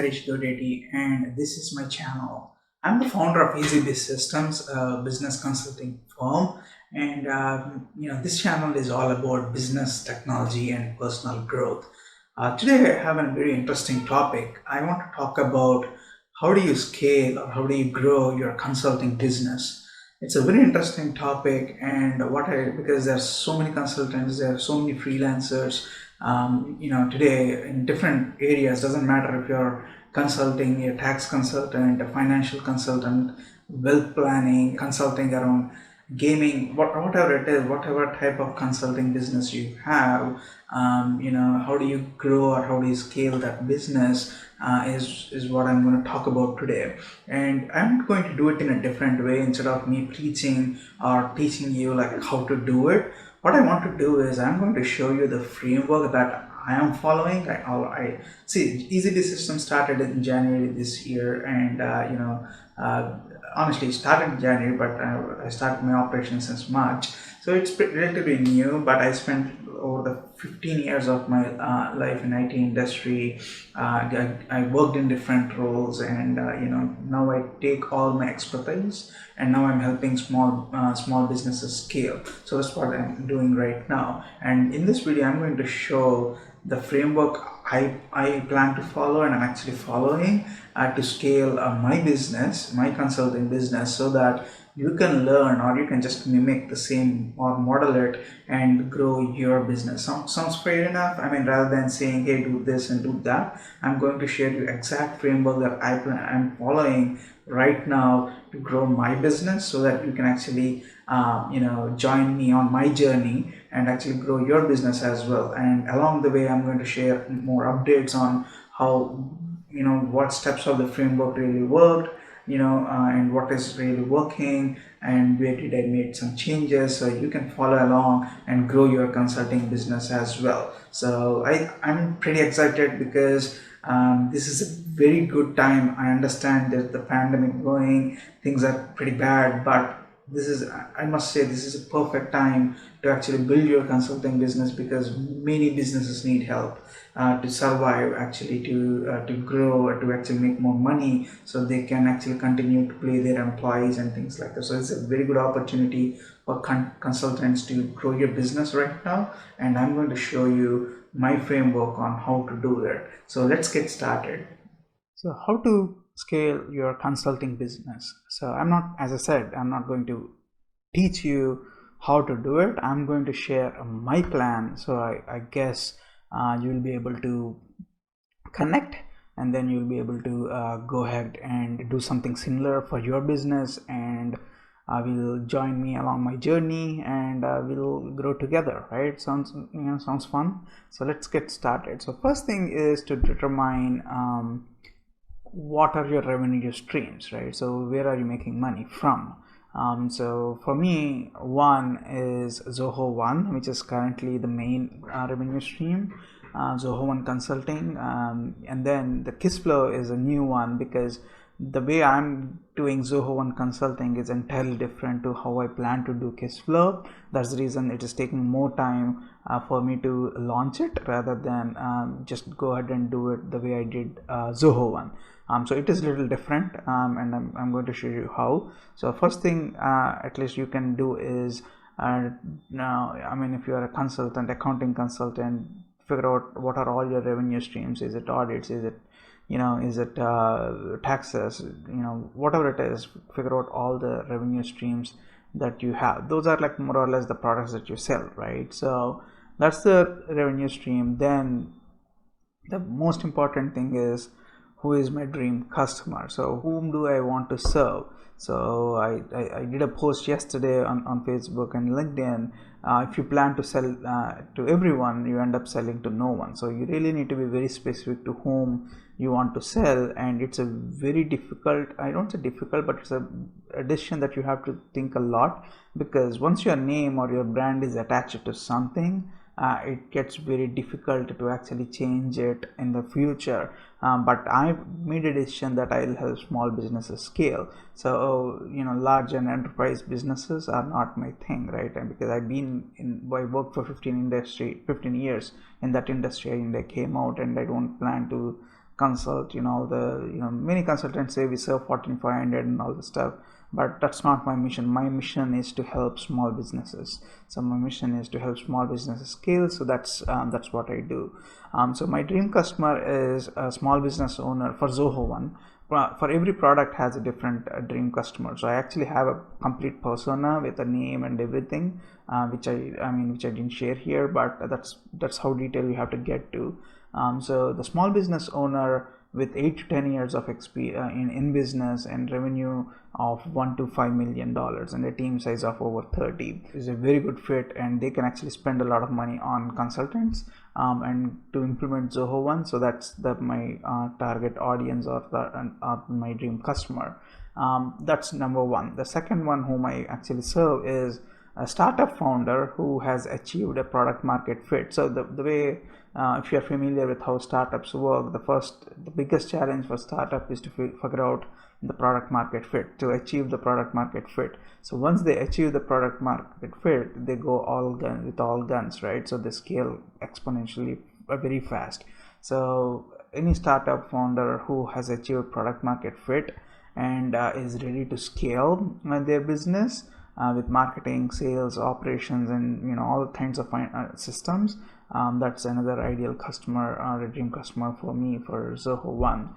Harish Dodeti, and this is my channel. I'm the founder of EasyBizSystems, a business consulting firm, and this channel is all about business, technology, and personal growth. Today, I have a very interesting topic. I want to talk about how do you scale or how do you grow your consulting business. It's a very interesting topic, and because there's so many consultants, there are so many freelancers today in different areas. Doesn't matter if you're consulting a tax consultant, a financial consultant, wealth planning, consulting around gaming, whatever it is, whatever type of consulting business you have. How do you grow or how do you scale that business is what I'm going to talk about today. And I'm going to do it in a different way. Instead of me preaching or teaching you like how to do it, what I want to do is I'm going to show you the framework that I am following. I see EasyBizSystems started in January this year, and honestly, it started in January, but I started my operation since March, so it's relatively new. But I spent over the 15 years of my life in IT industry. I worked in different roles, and now I take all my expertise, and now I'm helping small businesses scale. So that's what I'm doing right now. And in this video, I'm going to show the framework I plan to follow, and I'm actually following to scale my business, my consulting business, so that you can learn or you can just mimic the same or model it and grow your business. Sounds fair enough? I mean, rather than saying, hey, do this and do that, I'm going to share you exact framework that I'm following right now to grow my business, so that you can actually join me on my journey and actually grow your business as well. And along the way, I'm going to share more updates on how what steps of the framework really worked, and what is really working, and where did I make some changes, so you can follow along and grow your consulting business as well. So I'm pretty excited because this is a very good time. I understand that the pandemic going, things are pretty bad, but I must say, this is a perfect time to actually build your consulting business, because many businesses need help to survive, actually to grow, to actually make more money, so they can actually continue to pay their employees and things like that. So it's a very good opportunity for consultants to grow your business right now, and I'm going to show you my framework on how to do that. So let's get started. So how to scale your consulting business? So as I said, I'm not going to teach you how to do it. I'm going to share my plan. So I guess you'll be able to connect, and then you'll be able to go ahead and do something similar for your business, and will join me along my journey, and we'll grow together, right? Sounds fun. So let's get started. So first thing is to determine what are your revenue streams, right? So where are you making money from? So for me, one is Zoho One, which is currently the main revenue stream, Zoho One Consulting, and then the Kissflow is a new one, because the way I'm doing Zoho One Consulting is entirely different to how I plan to do Kissflow. That's the reason it is taking more time for me to launch it, rather than just go ahead and do it the way I did Zoho One. So it is a little different, and I'm going to show you how. So first thing at least you can do is now, I mean, if you are a consultant, accounting consultant, figure out what are all your revenue streams. Is it audits? Is it taxes? Whatever it is, figure out all the revenue streams that you have. Those are like more or less the products that you sell, right? So that's the revenue stream. Then the most important thing is, who is my dream customer? So whom do I want to serve? So I did a post yesterday on Facebook and LinkedIn. If you plan to sell to everyone, you end up selling to no one. So you really need to be very specific to whom you want to sell, and it's a very difficult, I don't say difficult, but it's a decision that you have to think a lot, because once your name or your brand is attached to something, it gets very difficult to actually change it in the future. But I made a decision that I'll help small businesses scale. So large and enterprise businesses are not my thing, right? And because I worked for 15 years in that industry, and I came out, and I don't plan to consult, all the, many consultants say we serve 14500 and all the stuff, but that's not my mission. My mission is to help small businesses. So my mission is to help small businesses scale. So that's what I do. So my dream customer is a small business owner for Zoho One. For every product has a different dream customer. So I actually have a complete persona with a name and everything, which I didn't share here, but that's how detailed you have to get to. So the small business owner with 8 to 10 years of experience in business and revenue of $1 to $5 million and a team size of over 30 is a very good fit, and they can actually spend a lot of money on consultants and to implement Zoho One. So that's my target audience or my dream customer. That's number one. The second one whom I actually serve is a startup founder who has achieved a product market fit. So the way, if you're familiar with how startups work, the biggest challenge for startup is to figure out the product market fit, to achieve the product market fit. So once they achieve the product market fit, they go all guns, right? So they scale exponentially very fast. So any startup founder who has achieved product market fit and is ready to scale their business with marketing, sales, operations, and all kinds of systems, that's another ideal customer or a dream customer for me for Zoho One.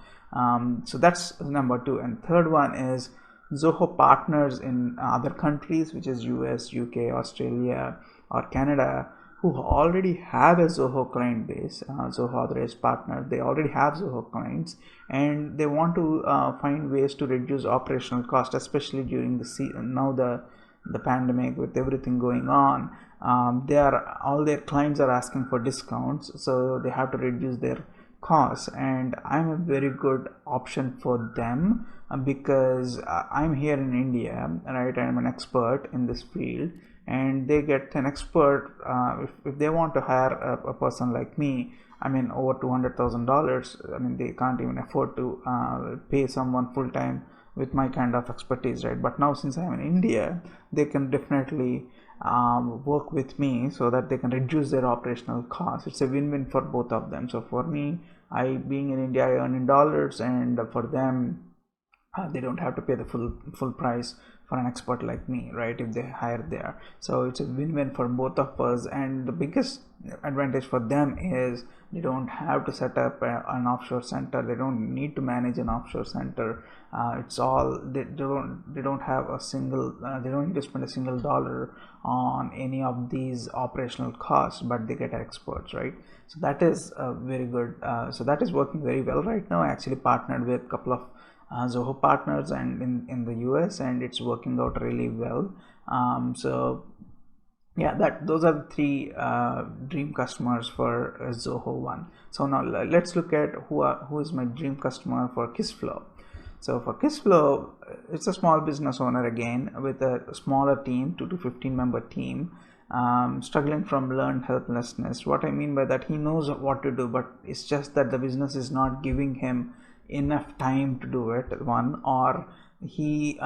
So that's number two. And third one is Zoho partners in other countries, which is US, UK, Australia, or Canada, who already have a Zoho client base, Zoho authorized partner. They already have Zoho clients, and they want to find ways to reduce operational cost, especially during the pandemic with everything going on. All their clients are asking for discounts, so they have to reduce their costs, and I'm a very good option for them because I'm here in India, right? I'm an expert in this field, and they get an expert if they want to hire a person like me. Over $200,000. They can't even afford to pay someone full time with my kind of expertise, right? But now, since I'm in India, they can definitely work with me so that they can reduce their operational costs. It's a win-win for both of them. So for me, being in India, I earn in dollars, and for them, they don't have to pay the full price for an expert like me, right, if they hire there. So it's a win-win for both of us, and the biggest advantage for them is they don't have to set up an offshore center. They don't need to manage an offshore center. It's all they don't have a single they don't need to spend a single dollar on any of these operational costs, but they get experts, right? So that is very good. So that is working very well right now. I actually partnered with a couple of Zoho partners and in the US, and it's working out really well. So yeah, those are the three dream customers for Zoho One. So now let's look at who is my dream customer for KissFlow. So for KissFlow, it's a small business owner again with a smaller team, 2 to 15 member team, struggling from learned helplessness. What I mean by that, he knows what to do, but it's just that the business is not giving him enough time to do it, or he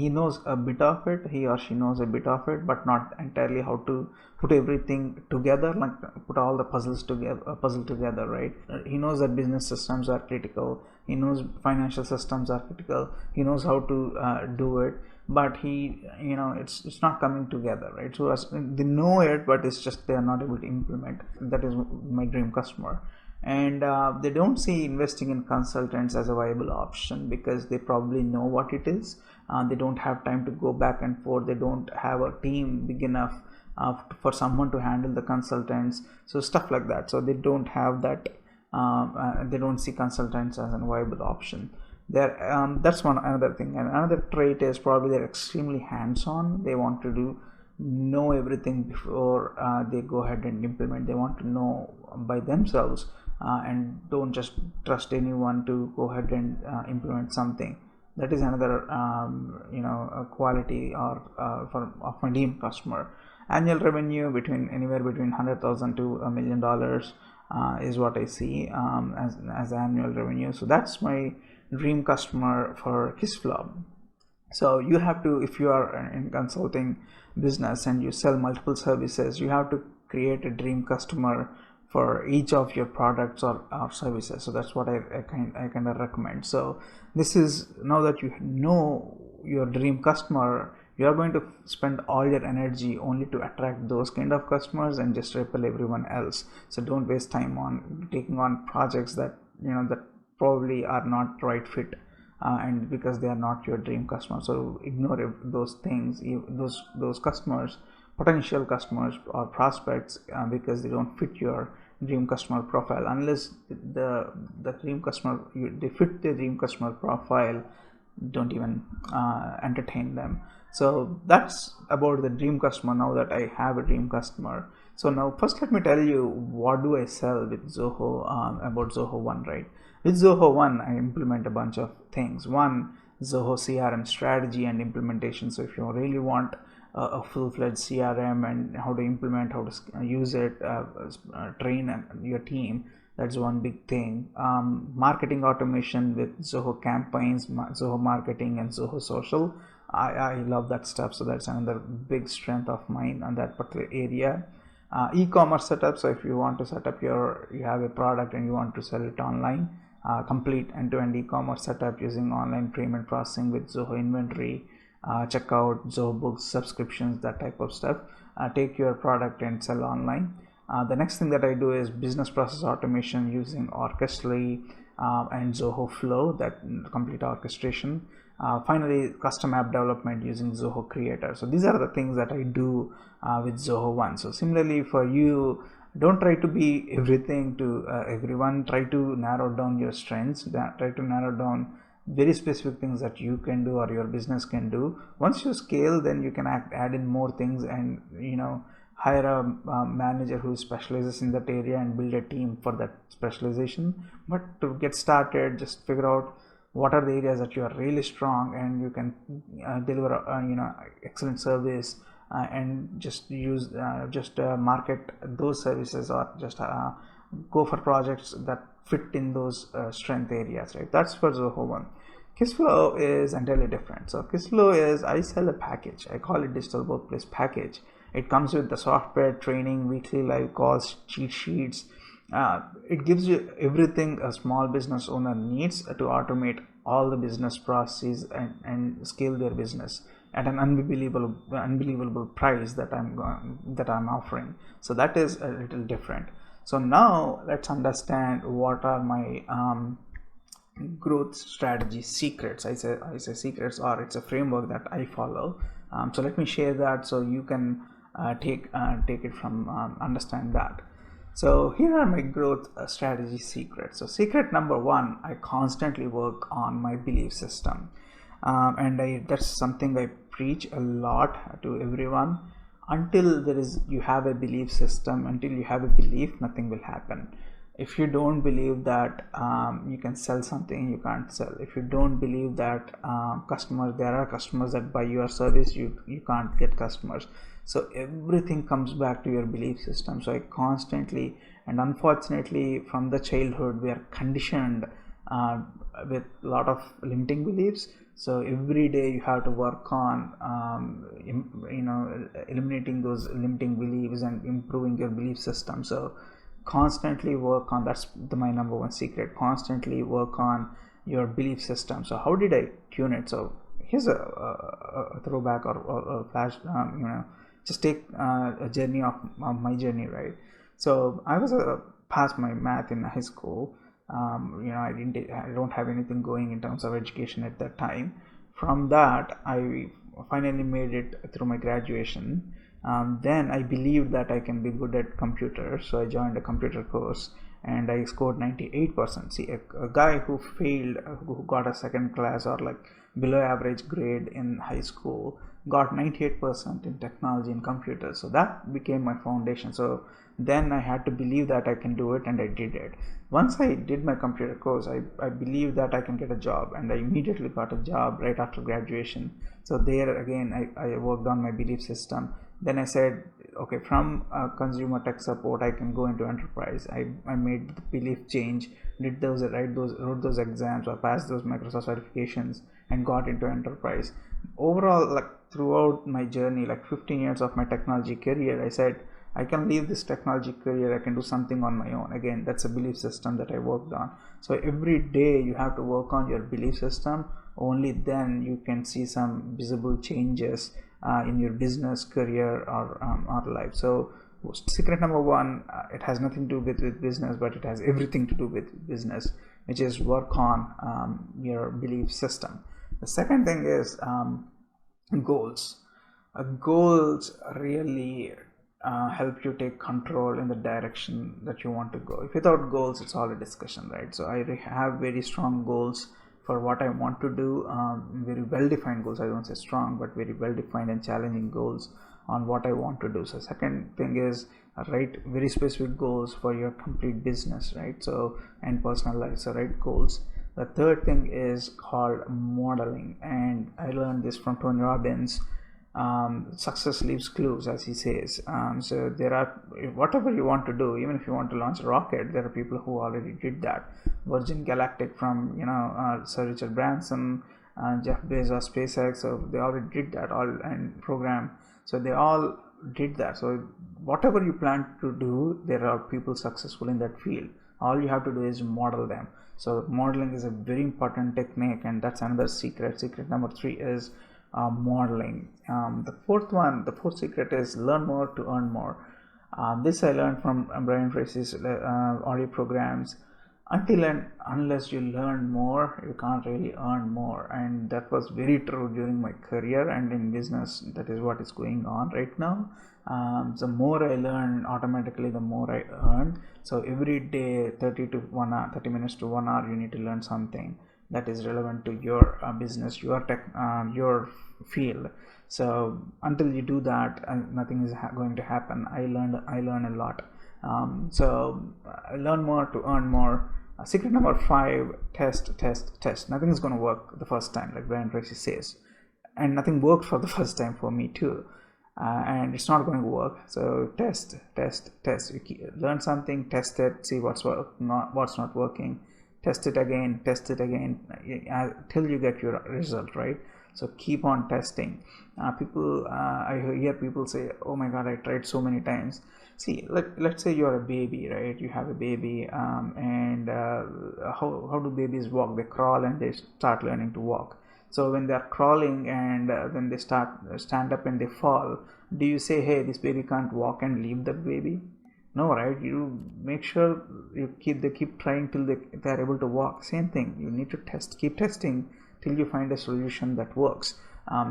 knows a bit of it, he or she knows a bit of it, but not entirely how to put everything together, like put all the puzzle together, right? He knows that business systems are critical, he knows financial systems are critical, he knows how to do it, but it's not coming together, right? So they know it, but it's just they are not able to implement. That is my dream customer. And they don't see investing in consultants as a viable option because they probably know what it is. They don't have time to go back and forth. They don't have a team big enough for someone to handle the consultants, so stuff like that. So they don't have that. They don't see consultants as a viable option. That's another thing. And another trait is probably they're extremely hands-on. They want to know everything before they go ahead and implement. They want to know by themselves and don't just trust anyone to go ahead and implement something. That is another quality of my dream customer. Annual revenue anywhere between $100,000 to $1 million is what I see as annual revenue. So that's my dream customer for KissFlow. So you have to, if you are in consulting business and you sell multiple services, you have to create a dream customer for each of your products or services. So that's what I kind of recommend. So this is, now that you know your dream customer, you are going to spend all your energy only to attract those kind of customers and just repel everyone else. So don't waste time on taking on projects that that probably are not right fit, and because they are not your dream customer. So ignore those things, those customers, potential customers or prospects, because they don't fit your dream customer profile. Unless the dream customer, they fit the dream customer profile, don't even entertain them. So that's about the dream customer. Now that I have a dream customer, so now first let me tell you what do I sell with Zoho, about Zoho One, right? With Zoho One, I implement a bunch of things. One, Zoho CRM strategy and implementation. So if you really want a full-fledged CRM and how to implement, how to use it, train your team, that's one big thing. Marketing automation with Zoho campaigns, Zoho marketing, and Zoho social. I love that stuff. So that's another big strength of mine on that particular area. E-commerce setup. So if you want to set up you have a product and you want to sell it online, complete end-to-end e-commerce setup using online payment processing with Zoho inventory, checkout, Zoho books, subscriptions, that type of stuff. Take your product and sell online. The next thing that I do is business process automation using Orchestrally and Zoho Flow, that complete orchestration. Finally, custom app development using Zoho Creator. So these are the things that I do with Zoho One. So similarly for you, don't try to be everything to everyone. Try to narrow down your strengths. Try to narrow down very specific things that you can do or your business can do. Once you scale, then you can add in more things, and hire a manager who specializes in that area and build a team for that specialization. But to get started, just figure out what are the areas that you are really strong and you can deliver excellent service, and just use market those services, or just go for projects that fit in those strength areas, right? That's for Zoho One. Kissflow is entirely different. So Kissflow is, I sell a package. I call it digital workplace package. It comes with the software, training, weekly live calls, cheat sheets. It gives you everything a small business owner needs to automate all the business processes and scale their business at an unbelievable price that I'm offering. So that is a little different. So now let's understand what are my growth strategy secrets. I say secrets, or it's a framework that I follow. So let me share that so you can take it from understand that. So here are my growth strategy secrets. So secret number one, I constantly work on my belief system, and that's something I preach a lot to everyone. Until you have a belief system, until you have a belief, nothing will happen. If you don't believe that you can sell something, you can't sell. If you don't believe that there are customers that buy your service, you can't get customers. So everything comes back to your belief system. So I constantly, and unfortunately from the childhood, we are conditioned with a lot of limiting beliefs. So every day you have to work on eliminating those limiting beliefs and improving your belief system. So constantly work on, that's my number one secret, constantly work on your belief system. So how did I tune it? So here's a throwback or flash, just take a journey of my journey, right? So I was past my math in high school. I don't have anything going in terms of education at that time. From that, I finally made it through my graduation. Then I believed that I can be good at computers, so I joined a computer course and I scored 98%. See, a guy who failed, who got a second class or like below average grade in high school, got 98% in technology and computers. So that became my foundation. So then I had to believe that I can do it, and I did it. Once I did my computer course, I believed that I can get a job, and I immediately got a job right after graduation. So there again, I worked on my belief system. Then I said, okay, from consumer tech support, I can go into enterprise. I made the belief change, wrote those exams or passed those Microsoft certifications and got into enterprise. Overall, like throughout my journey, like 15 years of my technology career, I said, I can leave this technology career, I can do something on my own. Again, that's a belief system that I worked on. So every day you have to work on your belief system. Only then you can see some visible changes in your business, career, or life. So secret number one, it has nothing to do with business, but it has everything to do with business, which is work on your belief system. The second thing is goals. Goals really help you take control in the direction that you want to go. If without goals, it's all a discussion, right? So I have very strong goals for what I want to do, very well defined goals. I don't say strong, but very well defined and challenging goals on what I want to do. So second thing is write very specific goals for your complete business, right? So and personal life. So write goals. The third thing is called modeling, and I learned this from Tony Robbins. Success leaves clues, as he says. So there are, whatever you want to do, even if you want to launch a rocket, there are people who already did that. Virgin Galactic from Sir Richard Branson, Jeff Bezos, SpaceX, so they already did that and program. So they all did that. So whatever you plan to do, there are people successful in that field. All you have to do is model them. So modeling is a very important technique, and that's another secret. Secret number 3 is modeling. The fourth secret is learn more to earn more. This I learned from Brian Tracy's audio programs. Until and unless you learn more, you can't really earn more, and that was very true during my career and in business. That is what is going on right now. The more I learn, automatically the more I earn. So every day, 30 minutes to 1 hour, you need to learn something that is relevant to your business, your tech, your field. So until you do that, nothing is going to happen. I learn a lot. So learn more to earn more. Secret number 5: test. Nothing is going to work the first time, like Brian Tracy says, and nothing worked for the first time for me too. And it's not going to work. So test. You learn something, test it, see what's not working. Test it again till you get your result, right? So keep on testing. I hear people say, oh my god, I tried so many times. See, let's say you're a baby, right? You have a baby, and how do babies walk? They crawl and they start learning to walk. So when they're crawling and when they stand up and they fall, do you say, hey, this baby can't walk, and leave the baby? No, right? You make sure they keep trying till they are able to walk. Same thing, you need to keep testing till you find a solution that works.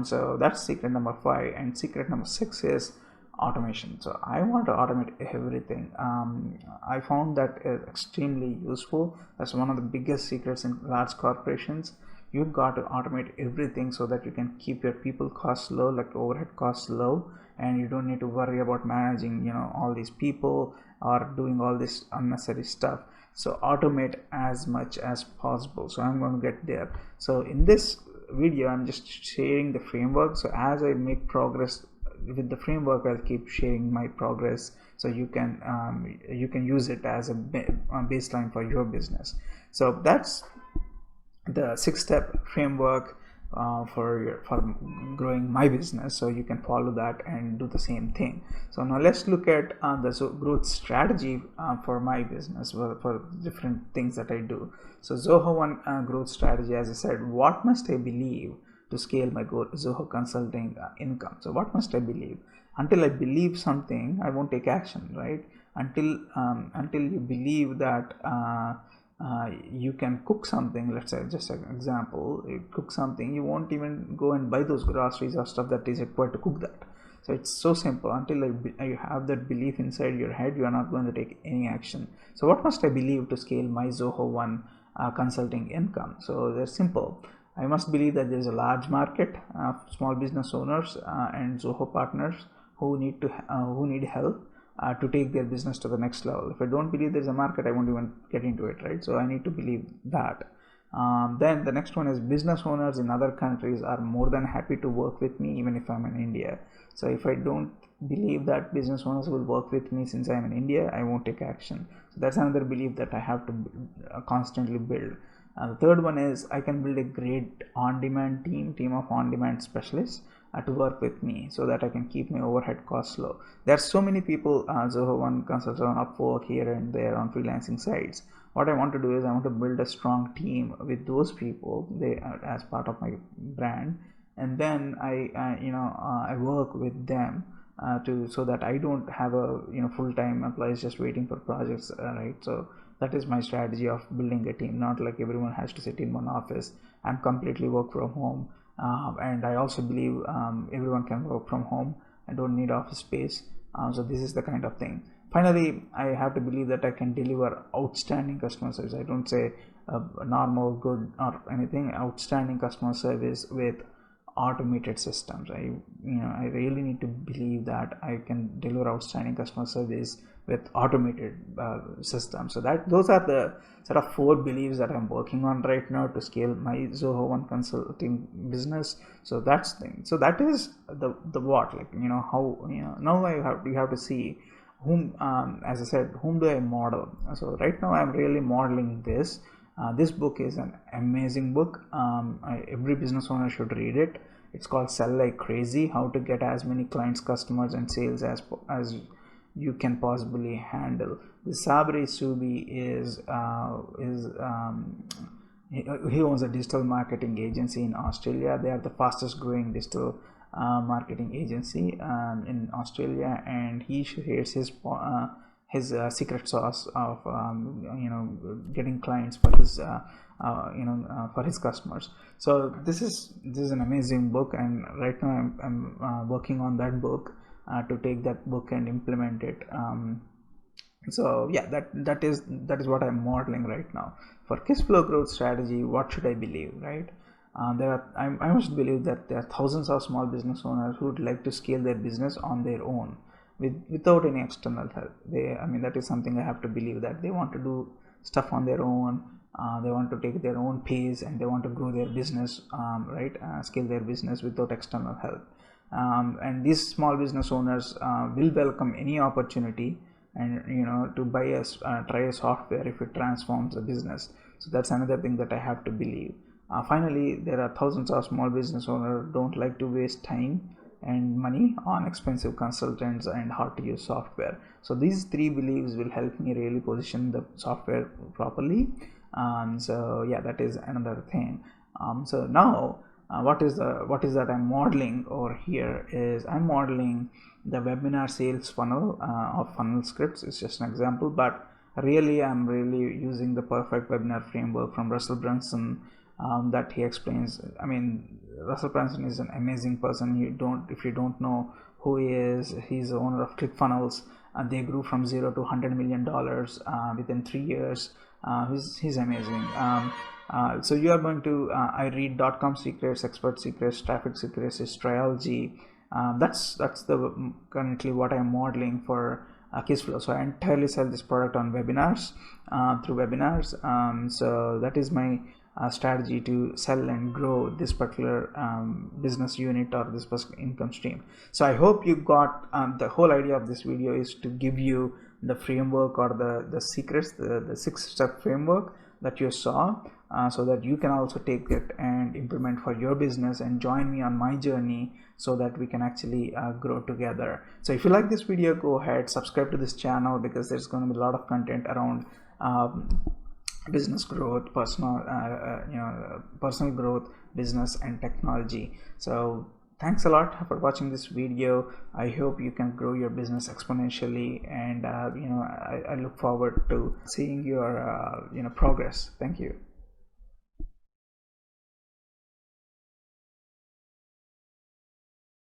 So that's secret number 5. And secret number 6 is automation. So I want to automate everything. I found that extremely useful. That's one of the biggest secrets in large corporations. You've got to automate everything so that you can keep your people costs low, like overhead costs low, and you don't need to worry about managing all these people or doing all this unnecessary stuff. So automate as much as possible. So I'm going to get there. So in this video, I'm just sharing the framework. So as I make progress with the framework, I'll keep sharing my progress, so you can use it as a baseline for your business. So that's the 6-step framework for growing my business. So you can follow that and do the same thing. So now let's look at the growth strategy for my business, for different things that I do. So Zoho One growth strategy, as I said, what must I believe to scale my Zoho consulting income? So what must I believe? Until I believe something, I won't take action, right? Until you believe that you can cook something. Let's say, just an example, you cook something, you won't even go and buy those groceries or stuff that is required to cook that. So it's so simple. Until you have that belief inside your head, you are not going to take any action. So what must I believe to scale my Zoho One consulting income? So they're simple. I must believe that there is a large market of small business owners and Zoho partners who need help to take their business to the next level. If I don't believe there's a market, I won't even get into it, right? So I need to believe that. Then the next one is business owners in other countries are more than happy to work with me even if I'm in India. So if I don't believe that business owners will work with me since I'm in India, I won't take action. So that's another belief that I have to constantly build. The third one is I can build a great on-demand team of on-demand specialists to work with me so that I can keep my overhead costs low. There are so many people, Zoho One consultants on Upwork here and there on freelancing sites. What I want to do is I want to build a strong team with those people, they as part of my brand, and then I work with them to so that I don't have a full-time employees just waiting for projects, right? So that is my strategy of building a team. Not like everyone has to sit in one office. I'm completely work from home, and I also believe everyone can work from home. I don't need office space. So this is the kind of thing. Finally, I have to believe that I can deliver outstanding customer service. I don't say normal, good, or anything. Outstanding customer service with automated systems. I really need to believe that I can deliver outstanding customer service with automated systems. So that those are the sort of 4 beliefs that I'm working on right now to scale my Zoho One consulting business. So that's the thing. So that is the what, like how now you have to see whom, as I said, whom do I model. So right now I'm really modeling this. This book is an amazing book. Every business owner should read it. It's called Sell Like Crazy: How to Get as Many Clients, Customers, and Sales as you can possibly handle. The Sabri Subi he owns a digital marketing agency in Australia. They are the fastest growing digital marketing agency in Australia, and he shares his secret sauce of getting clients for his for his customers. So this is an amazing book, and right now I'm working on that book to take that book and implement it. So yeah, that is what I'm modeling right now. For cash flow growth strategy, what should I believe, right? I must believe that there are thousands of small business owners who would like to scale their business on their own without any external help. That is something I have to believe, that they want to do stuff on their own. They want to take their own pace, and they want to grow their business, scale their business without external help. And these small business owners will welcome any opportunity, and to buy try a software if it transforms the business. So that's another thing that I have to believe. Finally, there are thousands of small business owners who don't like to waste time and money on expensive consultants and hard to use software. So these 3 beliefs will help me really position the software properly. So yeah, that is another thing. So now what is that I'm modeling over here is I'm modeling the webinar sales funnel of funnel scripts. It's just an example, but really I'm really using the perfect webinar framework from Russell Brunson that he explains. Russell Brunson is an amazing person. If you don't know who he is, he's the owner of ClickFunnels, and they grew from 0 to $100 million within 3 years. He's amazing. So you are going to I read .com secrets, expert secrets, traffic secrets, is triology. That's the currently what I'm modeling for case flow. So I entirely sell this product on webinars, through webinars. So that is my strategy to sell and grow this particular business unit or this income stream. So I hope you got the whole idea of this video is to give you the framework or the secrets, the 6-step framework that you saw, so that you can also take it and implement for your business and join me on my journey so that we can actually grow together. So if you like this video, go ahead, subscribe to this channel, because there's going to be a lot of content around business growth, personal growth, business, and technology. So thanks a lot for watching this video. I hope you can grow your business exponentially, and I look forward to seeing your progress. Thank you.